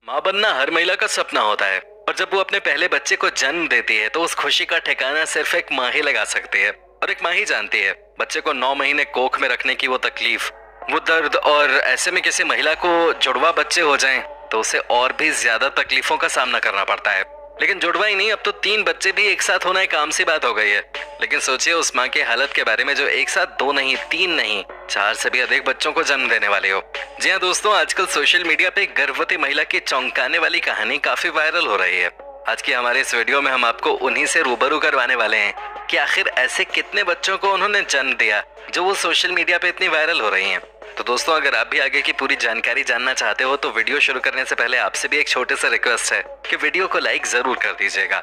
माँ बनना हर महिला का सपना होता है और जब वो अपने पहले बच्चे को जन्म देती है तो उस खुशी का ठिकाना सिर्फ एक माँ ही लगा सकती है और एक माँ ही जानती है बच्चे को 9 महीने कोख में रखने की वो तकलीफ, वो दर्द। और ऐसे में किसी महिला को जुड़वा बच्चे हो जाएं तो उसे और भी ज्यादा तकलीफों का सामना करना पड़ता है। लेकिन जुड़वा ही नहीं, अब तो 3 बच्चे भी एक साथ होना एक आम सी बात हो गई है। लेकिन सोचिए उस माँ की हालत के बारे में जो एक साथ 2 नहीं, 3 नहीं, 4 से भी अधिक बच्चों को जन्म देने वाले हो। जी हाँ दोस्तों, आजकल सोशल मीडिया पे गर्भवती महिला की चौंकाने वाली कहानी काफी वायरल हो रही है। आज की हमारे इस वीडियो में हम आपको उन्हीं से रूबरू करवाने वाले हैं कि आखिर ऐसे कितने बच्चों को उन्होंने जन्म दिया जो वो सोशल मीडिया पे इतनी वायरल हो रही हैं। तो दोस्तों, अगर आप भी आगे की पूरी जानकारी जानना चाहते हो तो वीडियो शुरू करने से पहले आपसे भी एक छोटे सा रिक्वेस्ट है कि वीडियो को लाइक जरूर कर दीजिएगा।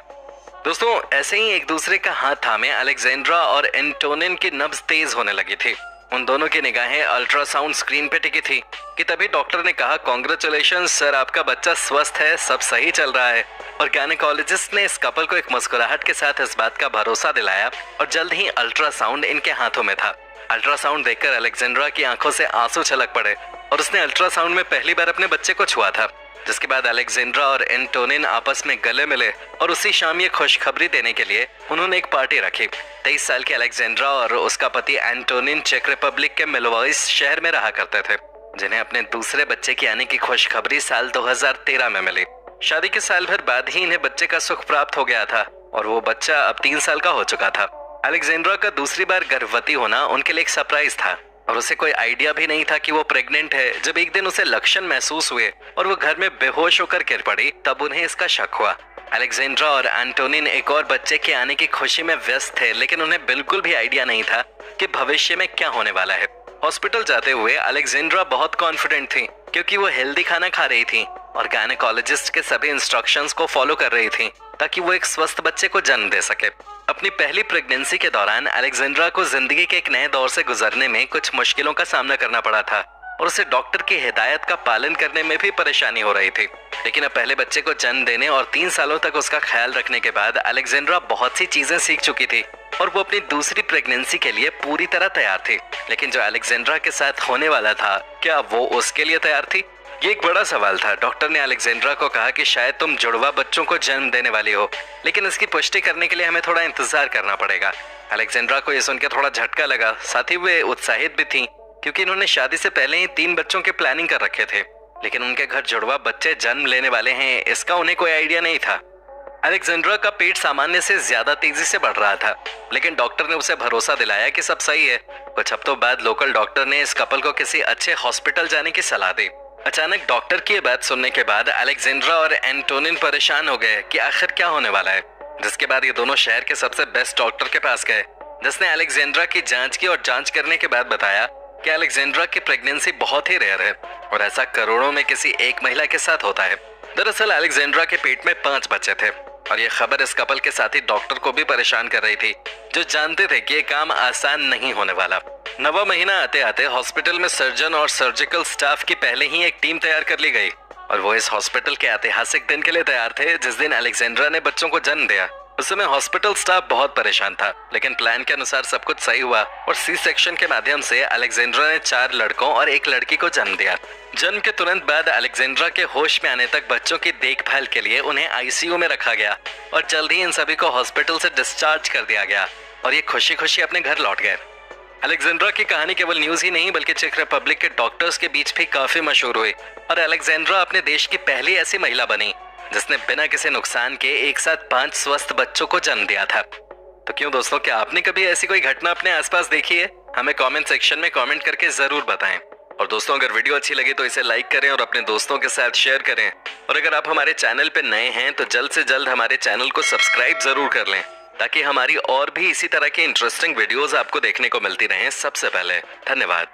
दोस्तों, ऐसे ही एक दूसरे का हाथ थामे अलेक्जेंड्रा और एंटोनिन की नब्ज तेज होने लगी थी। उन दोनों की निगाहें अल्ट्रासाउंड स्क्रीन पे टिकी थी कि तभी डॉक्टर ने कहा, कांग्रेचुलेशन सर, आपका बच्चा स्वस्थ है, सब सही चल रहा है। और गायनेकोलॉजिस्ट ने इस कपल को एक मुस्कुराहट के साथ इस बात का भरोसा दिलाया और जल्द ही अल्ट्रासाउंड इनके हाथों में था। अल्ट्रासाउंड देखकर अलेक्जेंड्रा की आंखों से आंसू छलक पड़े और उसने अल्ट्रासाउंड में पहली बार अपने बच्चे को छुआ था। जिसके बाद अलेक्जेंड्रा और एंटोनिन आपस में गले मिले और उसी शाम ये खुशखबरी देने के लिए उन्होंने एक पार्टी रखी। 23 साल की अलेक्जेंड्रा और उसका पति एंटोनिन चेक रिपब्लिक के मिलोवॉइस शहर में रहा करते थे, जिन्हें अपने दूसरे बच्चे के आने की खुशखबरी साल 2013 में मिली। शादी के साल भर बाद ही इन्हें बच्चे का सुख प्राप्त हो गया था और वो बच्चा अब 3 साल का हो चुका था। अलेक्जेंड्रा का दूसरी बार गर्भवती होना उनके लिए एक सरप्राइज था और उसे कोई आइडिया भी नहीं था कि वो प्रेग्नेंट है। जब एक दिन उसे लक्षण महसूस हुए और वो घर में बेहोश होकर गिर पड़ी, तब उन्हें इसका शक हुआ। अलेक्जेंड्रा और एंटोनिन एक और बच्चे के आने की खुशी में व्यस्त थे, लेकिन उन्हें बिल्कुल भी आइडिया नहीं था कि भविष्य में क्या होने वाला है। हॉस्पिटल जाते हुए अलेक्जेंड्रा बहुत कॉन्फिडेंट थी क्योंकि वो हेल्दी खाना खा रही थी और गायनेकोलॉजिस्ट के सभी इंस्ट्रक्शंस को फॉलो कर रही थी ताकि वो एक स्वस्थ बच्चे को जन्म दे सके। अपनी पहली प्रेगनेंसी के दौरान अलेक्जेंड्रा को जिंदगी के एक नए दौर से गुजरने में कुछ मुश्किलों का सामना करना पड़ा था और उसे डॉक्टर की हिदायत का पालन करने में भी परेशानी हो रही थी। लेकिन अब पहले बच्चे को जन्म देने और 3 सालों तक उसका ख्याल रखने के बाद अलेक्जेंड्रा बहुत सी चीजें सीख चुकी थी और वो अपनी दूसरी प्रेगनेंसी के लिए पूरी तरह तैयार थी। लेकिन जो अलेक्जेंड्रा के साथ होने वाला था, क्या वो उसके लिए तैयार थी? ये एक बड़ा सवाल था। डॉक्टर ने अलेक्जेंड्रा को कहा कि शायद तुम जुड़वा बच्चों को जन्म देने वाली हो, लेकिन इसकी पुष्टि करने के लिए हमें थोड़ा इंतजार करना पड़ेगा। अलेक्जेंड्रा को ये सुनकर थोड़ा झटका लगा, साथ ही वे उत्साहित भी थी क्योंकि इन्होंने शादी से पहले ही 3 बच्चों के प्लानिंग कर रखे थे। लेकिन उनके घर जुड़वा बच्चे जन्म लेने वाले हैं, इसका उन्हें कोई आइडिया नहीं था। अलेक्जेंड्रा का पेट सामान्य से ज्यादा तेजी से बढ़ रहा था, लेकिन डॉक्टर ने उसे भरोसा दिलाया कि सब सही है। कुछ हफ्तों बाद लोकल डॉक्टर ने इस कपल को किसी अच्छे हॉस्पिटल जाने की सलाह दी। अचानक डॉक्टर की ये बात सुनने के बाद अलेक्जेंड्रा और एंटोनिन परेशान हो गए कि आखिर क्या होने वाला है। जिसके बाद ये दोनों शहर के सबसे बेस्ट डॉक्टर के पास गए, जिसने अलेक्जेंड्रा की जांच की और जांच करने के बाद बताया कि अलेक्जेंड्रा की प्रेगनेंसी बहुत ही रेयर है और ऐसा करोड़ों में किसी एक महिला के साथ होता है। दरअसल अलेक्जेंड्रा के पेट में 5 बच्चे थे और ये खबर इस कपल के साथी डॉक्टर को भी परेशान कर रही थी, जो जानते थे कि ये काम आसान नहीं होने वाला। 9वां महीना आते आते हॉस्पिटल में सर्जन और सर्जिकल स्टाफ की पहले ही एक टीम तैयार कर ली गई और वो इस हॉस्पिटल के ऐतिहासिक दिन के लिए तैयार थे जिस दिन अलेक्जेंड्रा ने बच्चों को जन्म दिया। उस समय हॉस्पिटल स्टाफ बहुत परेशान था, लेकिन प्लान के अनुसार सब कुछ सही हुआ और सी सेक्शन के माध्यम से अलेक्जेंड्रा ने 4 लड़कों और 1 लड़की को जन्म दिया। जन्म के तुरंत बाद अलेक्जेंड्रा के होश में आने तक बच्चों की देखभाल के लिए उन्हें आईसीयू में रखा गया और जल्द ही इन सभी को हॉस्पिटल से डिस्चार्ज कर दिया गया और ये खुशी खुशी अपने घर लौट गए। अलेक्जेंड्रा की कहानी केवल न्यूज ही नहीं बल्कि चेक रिपब्लिक के डॉक्टर्स के बीच भी काफी मशहूर हुई और अलेक्जेंड्रा अपने देश की पहली ऐसी महिला बनी जिसने बिना किसी नुकसान के एक साथ 5 स्वस्थ बच्चों को जन्म दिया था। तो क्यों दोस्तों, क्या आपने कभी ऐसी कोई घटना अपने आसपास देखी है? हमें कमेंट सेक्शन में कमेंट करके जरूर बताएं। और दोस्तों, अगर वीडियो अच्छी लगी तो इसे लाइक करें और अपने दोस्तों के साथ शेयर करें। और अगर आप हमारे चैनल पे नए हैं तो जल्द से जल्द हमारे चैनल को सब्सक्राइब जरूर कर लें ताकि हमारी और भी इसी तरह की इंटरेस्टिंग वीडियोस आपको देखने को मिलती रहें सबसे पहले। धन्यवाद।